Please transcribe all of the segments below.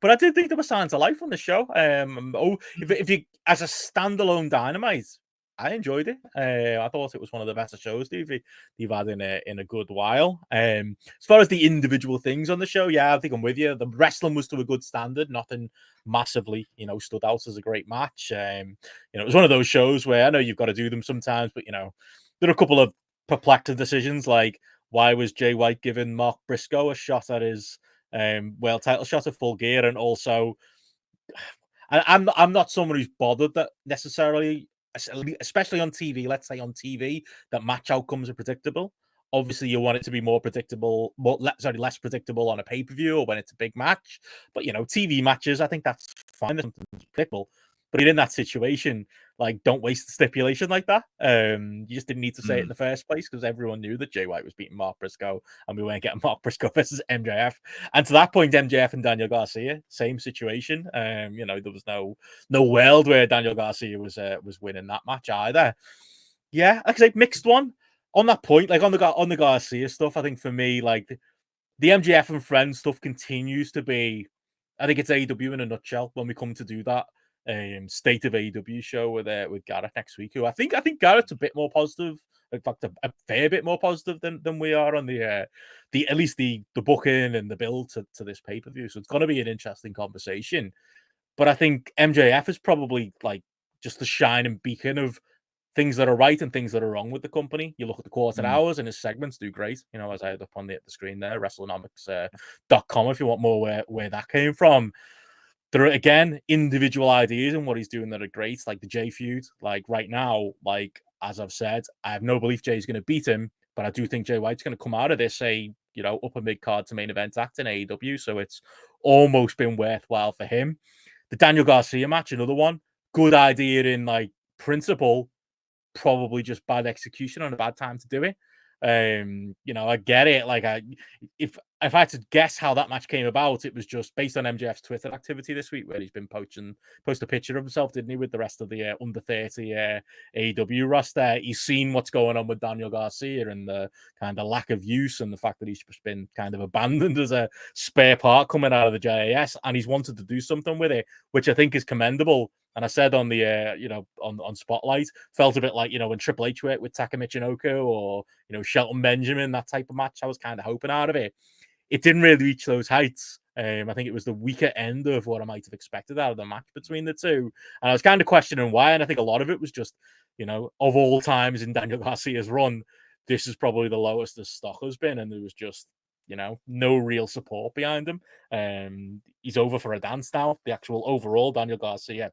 But I did think there were signs of life on the show. If you as a standalone Dynamite, I enjoyed it. I thought it was one of the better shows they've had in a good while. As far as the individual things on the show, yeah, I think I'm with you. The wrestling was to a good standard. Nothing massively, stood out as a great match. It was one of those shows where I know you've got to do them sometimes, but there are a couple of perplexing decisions, like why was Jay White giving Mark Briscoe a shot at his world title shot at Full Gear, and also I'm not someone who's bothered that necessarily, especially on TV. Let's say on TV, that match outcomes are predictable. Obviously, you want it to be more predictable, less predictable on a pay-per-view or when it's a big match. But TV matches, I think that's fine. Something's predictable. But in that situation, like, don't waste the stipulation like that. You just didn't need to say it in the first place because everyone knew that Jay White was beating Mark Briscoe, and we weren't getting Mark Briscoe versus MJF. And to that point, MJF and Daniel Garcia, same situation. There was no world where Daniel Garcia was winning that match either. Yeah, like I say, mixed one. On that point, like on the Garcia stuff, I think for me, like the MJF and Friends stuff continues to be, I think it's AEW in a nutshell when we come to do that State of AEW show with Garrett next week. Who I think Garrett's a bit more positive. In fact, a fair bit more positive than we are on the at least the booking and the build to this pay-per-view. So it's going to be an interesting conversation. But I think MJF is probably like just the shining beacon of things that are right and things that are wrong with the company. You look at the quarter hours and his segments do great. As I had up on the screen there, WrestleNomics.com if you want more where that came from. There are, again, individual ideas in what he's doing that are great, like the Jay feud. Like right now, like as I've said, I have no belief Jay's going to beat him, but I do think Jay White's going to come out of this upper mid card to main event act in AEW. So it's almost been worthwhile for him. The Daniel Garcia match, another one. Good idea in like principle, probably just bad execution on a bad time to do it. I get it. Like, if I had to guess how that match came about, it was just based on MJF's Twitter activity this week, where he's been post a picture of himself, didn't he, with the rest of the under 30 AEW roster. He's seen what's going on with Daniel Garcia and the kind of lack of use and the fact that he's just been kind of abandoned as a spare part coming out of the JAS, and he's wanted to do something with it, which I think is commendable. And I said on the, on Spotlight, felt a bit like, when Triple H worked with Taka Michinoku or, Shelton Benjamin, that type of match I was kind of hoping out of it. It didn't really reach those heights. I think it was the weaker end of what I might have expected out of the match between the two. And I was kind of questioning why. And I think a lot of it was just, of all times in Daniel Garcia's run, this is probably the lowest his stock has been. And there was just, no real support behind him. He's over for a dance now. The actual overall Daniel Garcia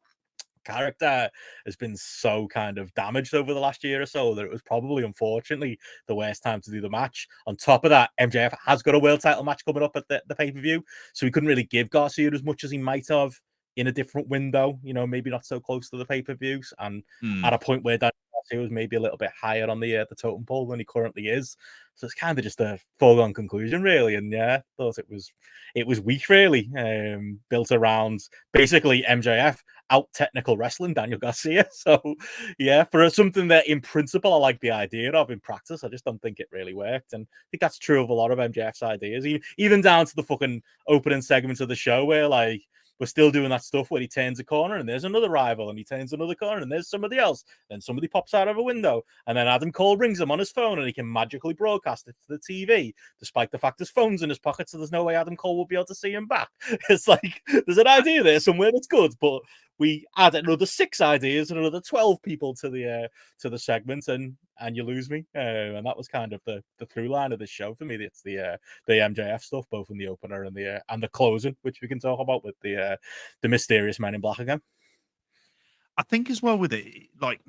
character has been so kind of damaged over the last year or so that it was probably, unfortunately, the worst time to do the match. On top of that, MJF has got a world title match coming up at the pay-per-view, so he couldn't really give Garcia as much as he might have in a different window, maybe not so close to the pay-per-views, and at a point where Daniel Garcia was maybe a little bit higher on the totem pole than he currently is. So it's kind of just a foregone conclusion, really. And yeah, I thought it was weak, really, built around basically MJF out technical wrestling Daniel Garcia. So yeah, for something that in principle I like the idea of, in practice I just don't think it really worked. And I think that's true of a lot of MJF's ideas, even down to the fucking opening segments of the show where like we're still doing that stuff where he turns a corner and there's another rival, and he turns another corner and there's somebody else. Then somebody pops out of a window, and then Adam Cole rings him on his phone and he can magically broadcast it to the TV, despite the fact his phone's in his pocket, so there's no way Adam Cole will be able to see him back. It's like there's an idea there somewhere that's good, but we add another 6 ideas and another 12 people to the segment, and you lose me. And that was kind of the through line of the show for me. It's the MJF stuff, both in the opener and the closing, which we can talk about with the mysterious Man in Black again. I think as well with it, like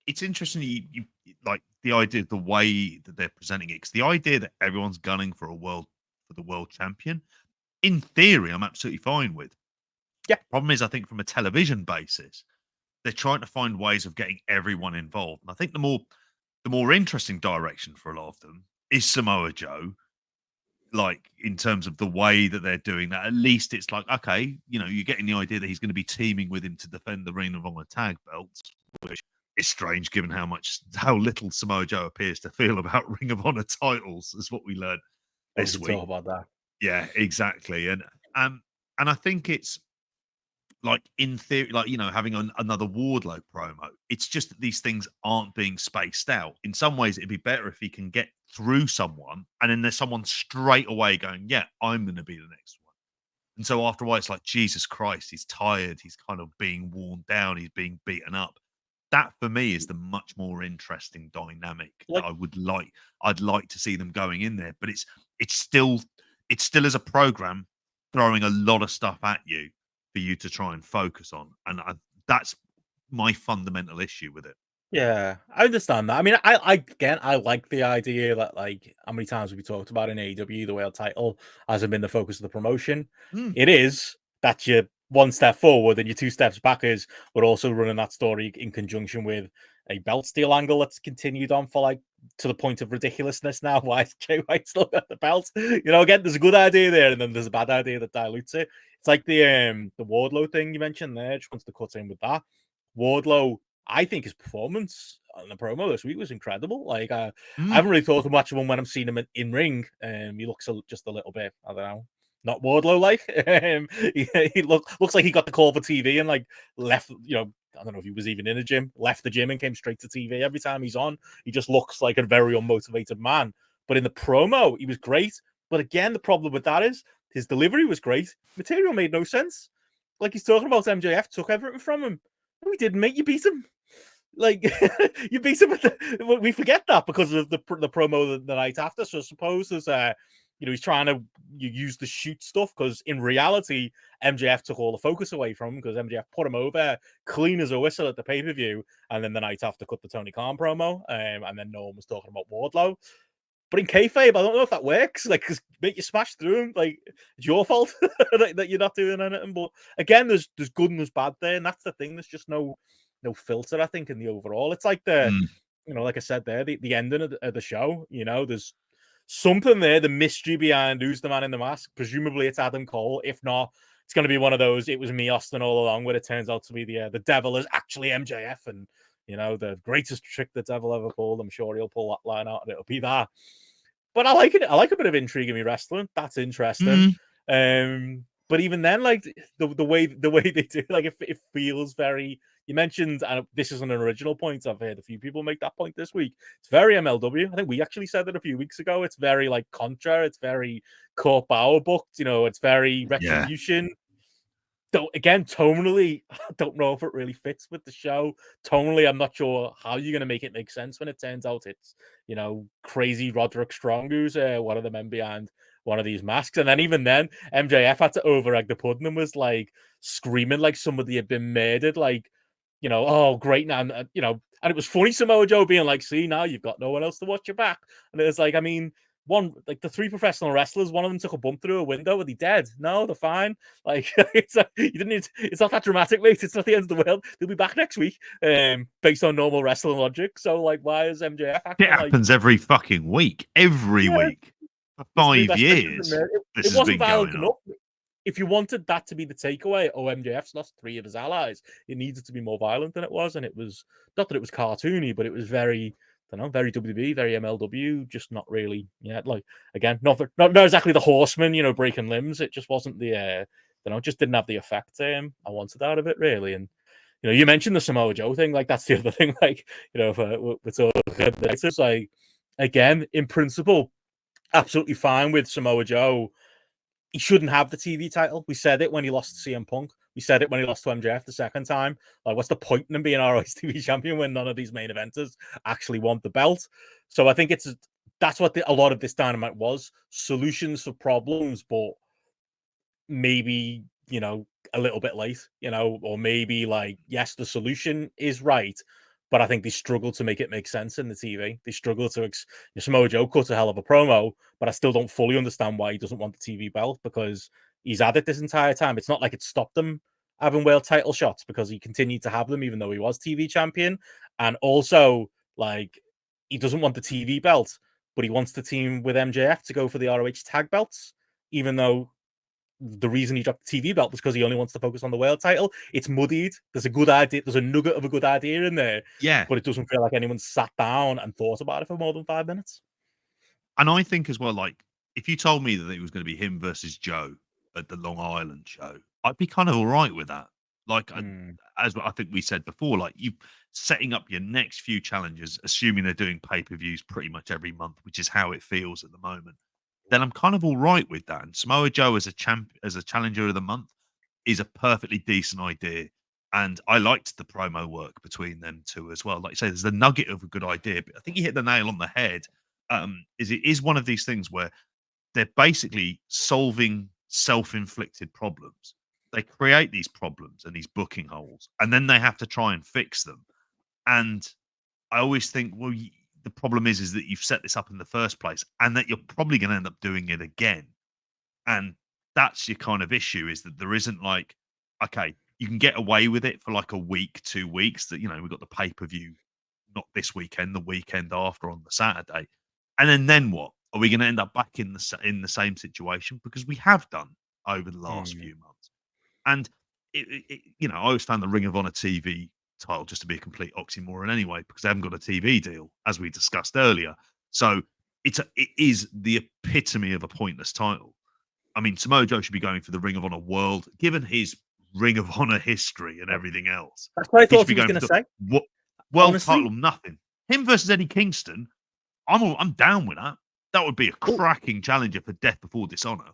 it's interesting. You like the idea of the way that they're presenting it, because the idea that everyone's gunning for the world champion, in theory, I'm absolutely fine with. Yeah. Problem is, I think from a television basis, they're trying to find ways of getting everyone involved. And I think the more interesting direction for a lot of them is Samoa Joe. Like in terms of the way that they're doing that, at least it's like, okay, you're getting the idea that he's going to be teaming with him to defend the Ring of Honor tag belts, which is strange given how little Samoa Joe appears to feel about Ring of Honor titles, is what we learned this week. Talk about that. Yeah, exactly. And And I think it's like in theory, like, you know, having another Wardlow promo. It's just that these things aren't being spaced out. In some ways, it'd be better if he can get through someone, and then there's someone straight away going, "Yeah, I'm going to be the next one." And so after a while, it's like, Jesus Christ, he's tired. He's kind of being worn down. He's being beaten up. That for me is the much more interesting dynamic that Like, I'd like to see them going in there. But it's still as a program throwing a lot of stuff at you for you to try and focus on. And that's my fundamental issue with it. yeah, I understand that. I mean, I like the idea that, like, how many times have we talked about in AEW, the world title hasn't been the focus of the promotion. Mm. It is that you're one step forward and you're two steps backwards, but also running that story in conjunction with a belt steal angle that's continued on for, like, to the point of ridiculousness now. Why is Jay White still got the belt? You know, again, there's a good idea there, and then there's a bad idea that dilutes it. It's like the Wardlow thing you mentioned there. Just wants to cut in with that. Wardlow, I think his performance on the promo this week was incredible. Like, I haven't really thought much of him when I've seen him in ring. He looks just a little bit, I don't know, not Wardlow like. He looks like he got the call for TV and, like, left. You know, I don't know if he was even in a gym, left the gym and came straight to TV every time he's on. He just looks like a very unmotivated man. But in the promo, he was great. But again, the problem with that is his delivery was great. Material made no sense. Like, he's talking about MJF took everything from him. No, he didn't, mate. You beat him. Like, you beat him we forget that because of the promo the night after. So I suppose there's you know, he's trying to use the shoot stuff because in reality, MJF took all the focus away from him because MJF put him over clean as a whistle at the pay-per-view, and then the night after cut the Tony Khan promo, and then no one was talking about Wardlow. But in kayfabe, I don't know if that works. Like, cause make you smash through him. Like, it's your fault that you're not doing anything. But again, there's good and there's bad there, and that's the thing. There's just no filter, I think, in the overall. It's like you know, like I said there, the ending of the show. You know, there's something there, the mystery behind who's the man in the mask. Presumably, it's Adam Cole. If not, it's going to be one of those. It was me, Austin, all along. Where it turns out to be the devil is actually MJF, and you know, the greatest trick the devil ever pulled. I'm sure he'll pull that line out, and it'll be that. But I like it. I like a bit of intrigue in me wrestling. That's interesting. But even then, like the way they do, like it feels very. You mentioned, and this is an original point. I've heard a few people make that point this week. It's very MLW. I think we actually said it a few weeks ago. It's very like Contra. It's very Kurt Bauer booked. You know, it's very Retribution. Though again, tonally, I don't know if it really fits with the show. Tonally, I'm not sure how you're going to make it make sense when it turns out it's, you know, crazy Roderick Strong, who's one of the men behind one of these masks. And then even then, MJF had to over-egg the pudding and was like screaming like somebody had been murdered. Like, you know, oh, great. Now, you know, and it was funny, Samoa Joe being like, see, now you've got no one else to watch your back. And it was like, I mean, like the three professional wrestlers, one of them took a bump through a window. Are they dead? No, they're fine. Like, it's it's not that dramatic, mate. It's not the end of the world. They'll be back next week, based on normal wrestling logic. So, like, why is MJF acting It happens every fucking week, every week for 5 years. It wasn't violent enough. If you wanted that to be the takeaway, oh, MJF's lost 3 of his allies, it needed to be more violent than it was, and it was not that it was cartoony, but it was very, I don't know, very WWE, very MLW, just not really. Yeah, like again, not exactly the Horseman, you know, breaking limbs. It just wasn't the, you know, just didn't have the effect I wanted out of it really. And you know, you mentioned the Samoa Joe thing, like that's the other thing. Like, you know, we're talking it's like again, in principle, absolutely fine with Samoa Joe. He shouldn't have the TV title. We said it when he lost to CM Punk. We said it when he lost to MJF the second time. Like, what's the point in him being ROH TV champion when none of these main eventers actually want the belt? So I think that's what a lot of this Dynamite was. Solutions for problems, but maybe, you know, a little bit late, you know, or maybe like, yes, the solution is right, but I think they struggle to make it make sense in the TV. They struggle to. Samoa Joe cut a hell of a promo, but I still don't fully understand why he doesn't want the TV belt because he's had it this entire time. It's not like it stopped him having world title shots because he continued to have them even though he was TV champion. And also, like, he doesn't want the TV belt, but he wants the team with MJF to go for the ROH tag belts, even though the reason he dropped the TV belt was because he only wants to focus on the world title. It's muddied. There's a good idea. There's a nugget of a good idea in there. Yeah. But it doesn't feel like anyone sat down and thought about it for more than 5 minutes. And I think as well, like, if you told me that it was going to be him versus Joe, at the Long Island show, I'd be kind of all right with that. Like, Mm, as I think we said before, like you setting up your next few challenges, assuming they're doing pay-per-views pretty much every month, which is how it feels at the moment, then I'm kind of all right with that. And Samoa Joe as a challenger of the month is a perfectly decent idea. And I liked the promo work between them two as well. Like you say, there's the nugget of a good idea, but I think you hit the nail on the head. Is it is one of these things where they're basically solving self-inflicted problems. They create these problems and these booking holes, and then they have to try and fix them. And I always think, well, the problem is that you've set this up in the first place, and that you're probably going to end up doing it again. And that's your kind of issue, is that there isn't like, okay, you can get away with it for like a week, 2 weeks. That we've got the pay per view, not this weekend, the weekend after on the Saturday, and then what? Are we going to end up back in the same situation? Because we have done over the last mm, few months. And I always found the Ring of Honor TV title just to be a complete oxymoron anyway, because they haven't got a TV deal, as we discussed earlier. So it is the epitome of a pointless title. I mean, Samoa Joe should be going for the Ring of Honor World, given his Ring of Honor history and everything else. that's what I He should thought be he was going going for to the say. world title, Honestly, nothing. Him versus Eddie Kingston, I'm down with that. That would be a well, cracking challenger for Death Before Dishonor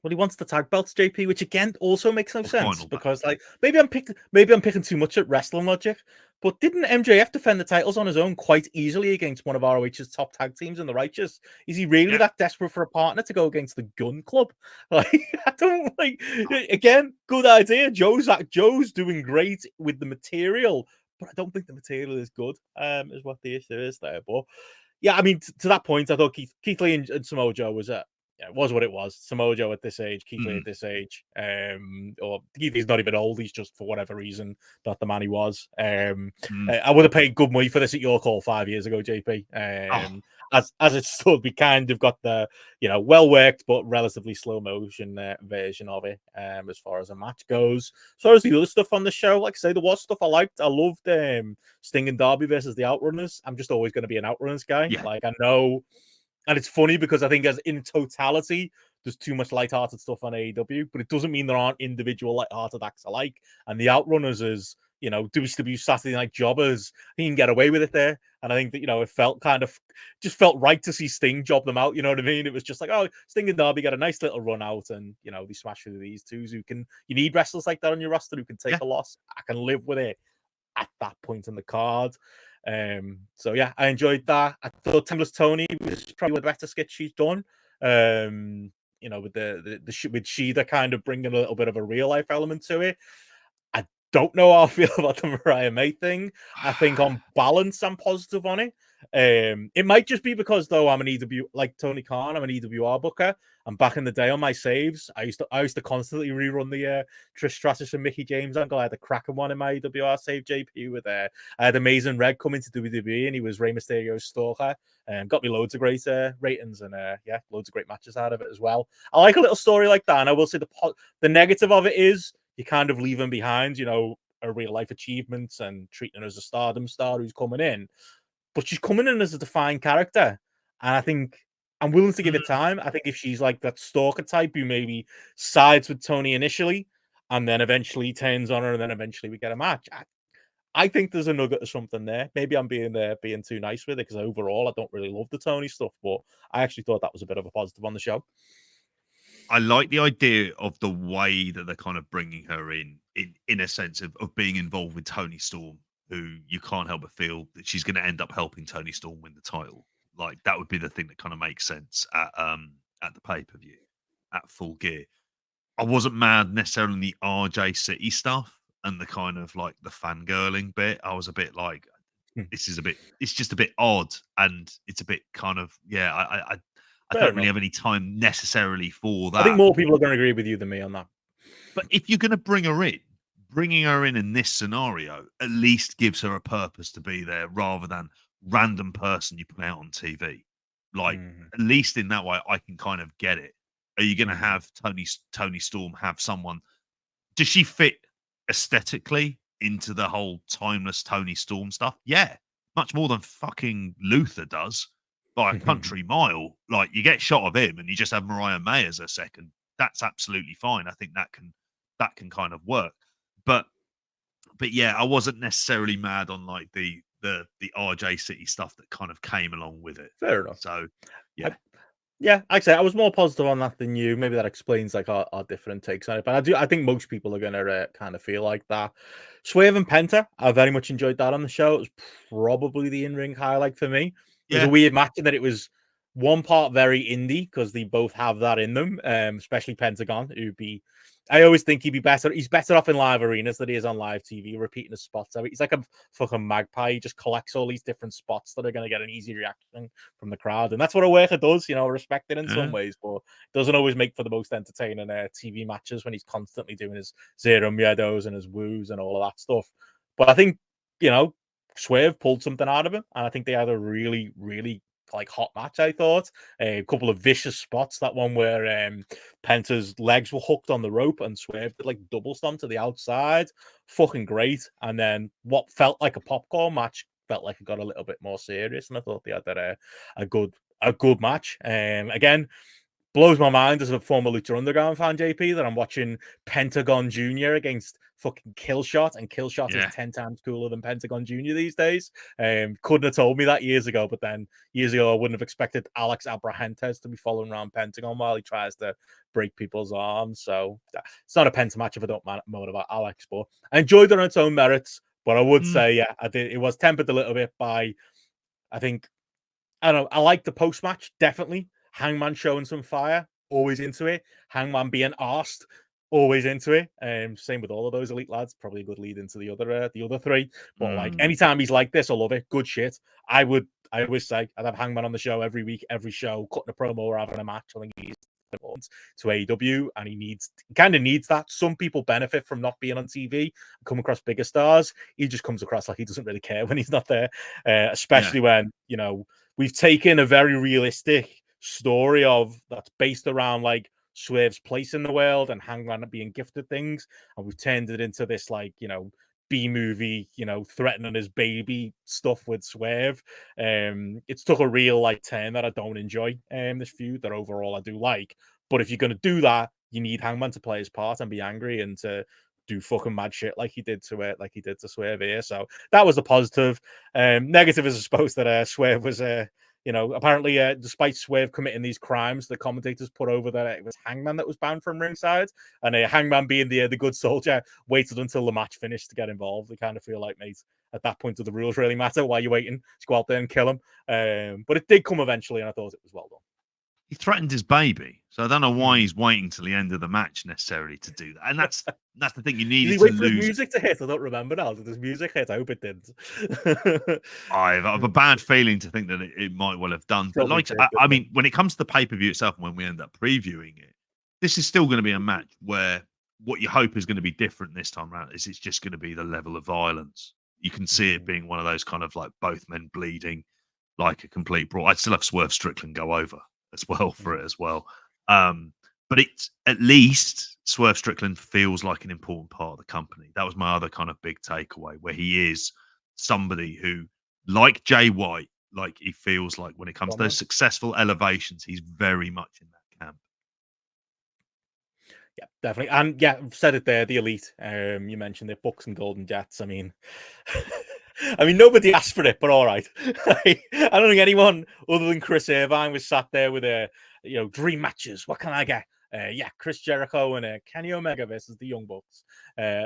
well, he wants the tag belts, JP, which again also makes no or sense Final because, Battle. like, maybe I'm picking too much at wrestling logic, but didn't MJF defend the titles on his own quite easily against one of ROH's top tag teams in the Righteous? Is he really Yeah, that desperate for a partner to go against the Gun Club? Like, I don't like. Again, good idea. Joe's doing great with the material, but I don't think the material is good. Is what the issue is there, but. Yeah, I mean, to that point, I thought Keith Lee and Samoa Joe was it was what it was. Samoa Joe at this age, Keith Lee mm, at this age. Or Keith Lee's not even old. He's just, for whatever reason, not the man he was. mm. I would have paid good money for this at your call 5 years ago, JP. Oh, As it stood, we kind of got the well worked but relatively slow motion version of it. As far as a match goes, as far as the other stuff on the show, like I say, there was stuff I liked. I loved Sting and Darby versus the Outrunners. I'm just always going to be an Outrunners guy. yeah, Like I know. And it's funny because I think as in totality, there's too much light-hearted stuff on AEW, but it doesn't mean there aren't individual light-hearted acts alike. And the Outrunners is, WCW Saturday Night Jobbers. He can get away with it there. And I think that, it felt just felt right to see Sting job them out. You know what I mean? It was just like, oh, Sting and Darby got a nice little run out and, they smash through these twos you need wrestlers like that on your roster who can take yeah. a loss. I can live with it at that point in the card. So yeah, I enjoyed that. I thought Timeless Tony was probably one of the better skits she's done. With with Sheeda kind of bringing a little bit of a real life element to it. I don't know how I feel about the Mariah May thing. I think on balance, I'm positive on it. It might just be because though I'm an EW like Tony Khan, I'm an EWR booker. And back in the day on my saves, I used to constantly rerun the Trish Stratus and Mickey James angle. I had the cracking one in my EWR save JP with I had Amazing Red coming to WWE and he was Rey Mysterio's stalker. And got me loads of great ratings and yeah, loads of great matches out of it as well. I like a little story like that, and I will say the negative of it is you kind of leave him behind, a real life achievements and treating her as a stardom star who's coming in. But she's coming in as a defined character. And I think I'm willing to give Mm, it time. I think if she's like that stalker type who maybe sides with Tony initially and then eventually turns on her and then eventually we get a match. I think there's a nugget of something there. Maybe I'm being too nice with it because overall I don't really love the Tony stuff, but I actually thought that was a bit of a positive on the show. I like the idea of the way that they're kind of bringing her in a sense of being involved with Tony Storm, who you can't help but feel that she's going to end up helping Tony Storm win the title. Like that would be the thing that kind of makes sense at the pay per view at Full Gear. I wasn't mad necessarily on the RJ City stuff and the kind of like the fangirling bit. I was a bit like, Hmm. it's just a bit odd and it's a bit kind of, yeah, I Fair don't really enough. have any time necessarily for I think that. more people are going to agree with you than me on that. But if you're going to bring her in, bringing her in this scenario at least gives her a purpose to be there rather than random person you put out on TV. Like Mm, at least in that way, I can kind of get it. Are you going to mm. have Tony Storm have someone? Does she fit aesthetically into the whole timeless Tony Storm stuff? Yeah, much more than fucking Luther does by a country mile. Like you get shot of him, and you just have Mariah May as a second that's absolutely fine. I think that can kind of work. But yeah, I wasn't necessarily mad on like the RJ City stuff that kind of came along with it. Fair enough. So I, yeah. Yeah, like I say, I was more positive on that than you. Maybe that explains like our different takes on it. But I think most people are gonna kind of feel like that. Swerve and Penta, I very much enjoyed that on the show. It was probably the in-ring highlight for me. It was a Yeah. weird match in that it was one part very indie because they both have that in them. Especially Pentagon, who'd be. I always think he'd be better. He's better off in live arenas than he is on live TV, repeating his spots. He's like a fucking magpie. He just collects all these different spots that are going to get an easy reaction from the crowd, and that's what a worker does. You know, respect it in some ways, but doesn't always make for the most entertaining TV matches when he's constantly doing his zero miedos and his woos and all of that stuff. But I think Swerve pulled something out of him, and I think they had a really, really like hot match. I thought a couple of vicious spots. That one where Penta's legs were hooked on the rope and Swerve did like double stomp to the outside, fucking great. And then what felt like a popcorn match felt like it got a little bit more serious, and I thought they had that a good match. Again, blows my mind as a former Lucha Underground fan, JP, that I'm watching Pentagon Jr. against fucking Killshot, and Killshot is Yeah. 10 times cooler than Pentagon Jr. these days. Couldn't have told me that years ago, but then years ago I wouldn't have expected Alex Abrahantes to be following around Pentagon while he tries to break people's arms. So it's not a Penta match if I don't moan about Alex, but I enjoyed it on its own merits. But I would say, yeah, I did. It was tempered a little bit by, I think, I don't know. I like the post match, definitely. Hangman showing some fire, always into it. Hangman being arsed, always into it. Same with all of those elite lads. Probably a good lead into the other three. But like anytime he's like this, I love it. Good shit. I always say I'd have Hangman on the show every week, every show, cutting a promo or having a match. I think he's important to AEW, and he kind of needs that. Some people benefit from not being on TV and come across bigger stars. He just comes across like he doesn't really care when he's not there, especially when we've taken a very realistic story that's based around like Swerve's place in the world and Hangman being gifted things, and we've turned it into this like B movie, threatening his baby stuff with Swerve. It's took a real like turn that I don't enjoy. This feud that overall I do like, but if you're gonna do that, you need Hangman to play his part and be angry and to do fucking mad shit like he did to Swerve here. So that was a positive. Negative is I suppose that Swerve was apparently despite Swerve committing these crimes, the commentators put over that it was Hangman that was banned from ringside, and Hangman being the good soldier waited until the match finished to get involved. They kind of feel like, mate, at that point, do the rules really matter? Why are you waiting? Just go out there and kill him. But it did come eventually, and I thought it was well done. He threatened his baby, so I don't know why he's waiting till the end of the match necessarily to do that. And that's the thing, you Did needed he to wait for his lose. music to hit? I don't remember now. Did his music hit? I hope it did. I have a bad feeling to think that it might well have done. But Probably like, did, I mean, when it comes to the pay-per-view itself, when we end up previewing it, this is still going to be a match where what you hope is going to be different this time around is it's just going to be the level of violence. You can see it being one of those kind of like both men bleeding, like a complete brawl. I'd still have Swerve Strickland go over as well for it as well. But it's at least Swerve Strickland feels like an important part of the company. That was my other kind of big takeaway, where he is somebody who, like Jay White, like he feels like when it comes to those successful elevations, he's very much in that camp. Yeah, definitely. And yeah, I've said it there, the elite. You mentioned it, Bucks and Golden Jets. I mean, nobody asked for it, but all right. I don't think anyone other than Chris Irvine was sat there with dream matches. What can I get? Yeah, Chris Jericho and Kenny Omega versus the Young Bucks.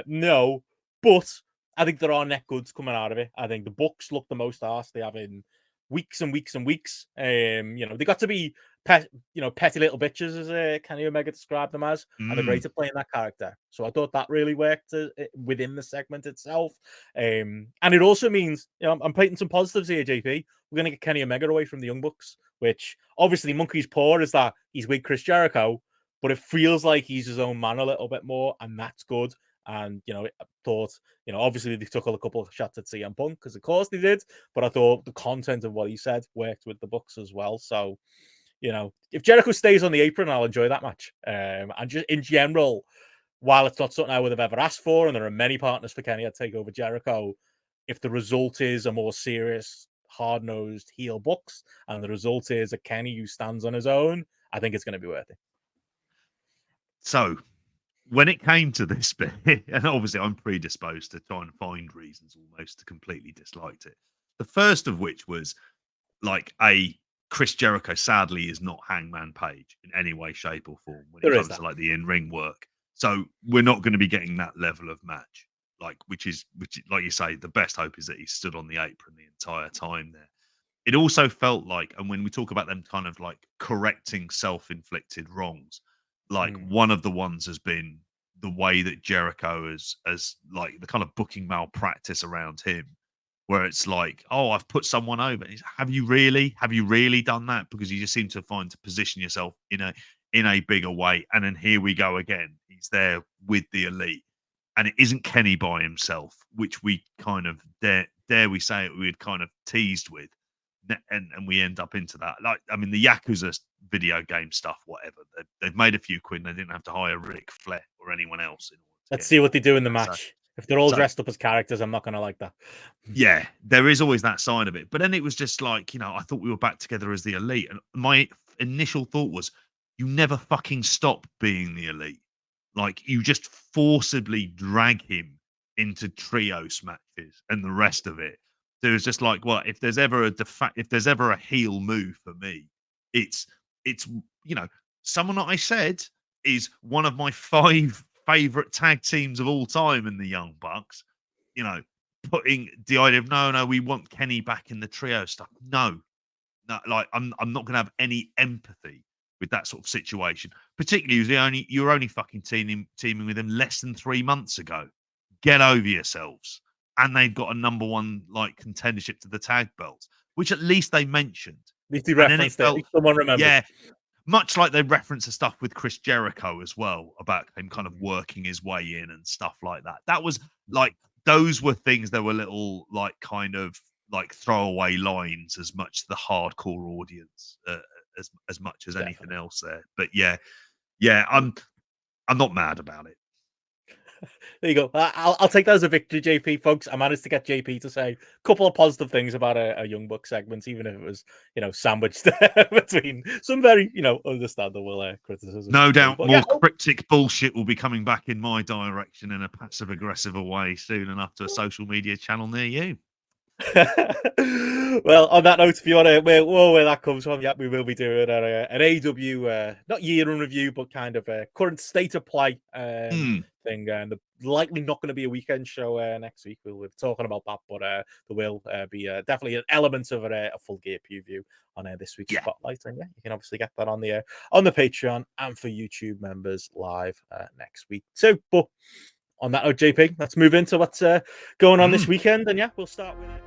No, but I think there are net goods coming out of it. I think the Bucks look the most arse they have in weeks and weeks and weeks. They got to be petty little bitches, as Kenny Omega described them as, and they're great at playing that character. So I thought that really worked within the segment itself. And it also means, I'm painting some positives here, JP. We're going to get Kenny Omega away from the Young Bucks, which obviously Monkey's paw is that he's with Chris Jericho, but it feels like he's his own man a little bit more, and that's good. And, I thought, obviously they took a couple of shots at CM Punk, because of course they did, but I thought the content of what he said worked with the Bucks as well. So, if Jericho stays on the apron, I'll enjoy that match. And just in general, while it's not something I would have ever asked for, and there are many partners for Kenny I'd take over Jericho, if the result is a more serious, hard-nosed heel Bucks, and the result is a Kenny who stands on his own, I think it's going to be worth it. So when it came to this bit, and obviously I'm predisposed to try and find reasons almost to completely dislike it. The first of which was like Chris Jericho sadly is not Hangman Page in any way, shape, or form when it comes to like the in-ring work. So we're not going to be getting that level of match, which like you say, the best hope is that he stood on the apron the entire time there. It also felt like, and when we talk about them kind of like correcting self-inflicted wrongs, like one of the ones has been the way that Jericho has like the kind of booking malpractice around him, where it's like, oh, I've put someone over. Have you really? Have you really done that? Because you just seem to find to position yourself in a bigger way. And then here we go again. He's there with the elite. And it isn't Kenny by himself, which we kind of dare we say it, we had kind of teased with. And we end up into that. Like, I mean, the Yakuza video game stuff, whatever. They've made a few quid and they didn't have to hire Ric Flair or anyone else. Let's see what they do in the match. If they're all dressed up as characters, I'm not going to like that. Yeah, there is always that side of it. But then it was just like, I thought we were back together as the elite. And my initial thought was, you never fucking stop being the elite. Like, you just forcibly drag him into trios matches and the rest of it. So it's just like, well, if there's ever a heel move for me, it's someone that I said is one of my 5 favorite tag teams of all time in the Young Bucks, putting the idea of no, we want Kenny back in the trio stuff. No, like I'm not gonna have any empathy with that sort of situation, particularly you were only fucking teaming with him less than 3 months ago. Get over yourselves. And they've got a number 1 like contendership to the tag belts, which at least they mentioned. At least he referenced it. Someone remembers. Yeah, much like they reference the stuff with Chris Jericho as well about him kind of working his way in and stuff like that. That was like, those were things that were little like kind of like throwaway lines as much to the hardcore audience as much as anything else there. But yeah, I'm not mad about it. There you go. I'll take that as a victory, JP, folks. I managed to get JP to say a couple of positive things about a Young Buck segment, even if it was, sandwiched between some very, understandable criticism. No doubt more cryptic bullshit will be coming back in my direction in a passive aggressive way soon enough to a social media channel near you. Well, on that note, if you want to where that comes from, yeah, we will be doing an AEW not year in review, but kind of a current state of play thing. And likely not going to be a weekend show next week. We'll be talking about that, but there will be definitely an element of a full gear preview on this week's Spotlight. And yeah, you can obviously get that on the Patreon and for YouTube members live next week too. But on that note, JP, let's move into what's going on this weekend. And yeah, we'll start with it.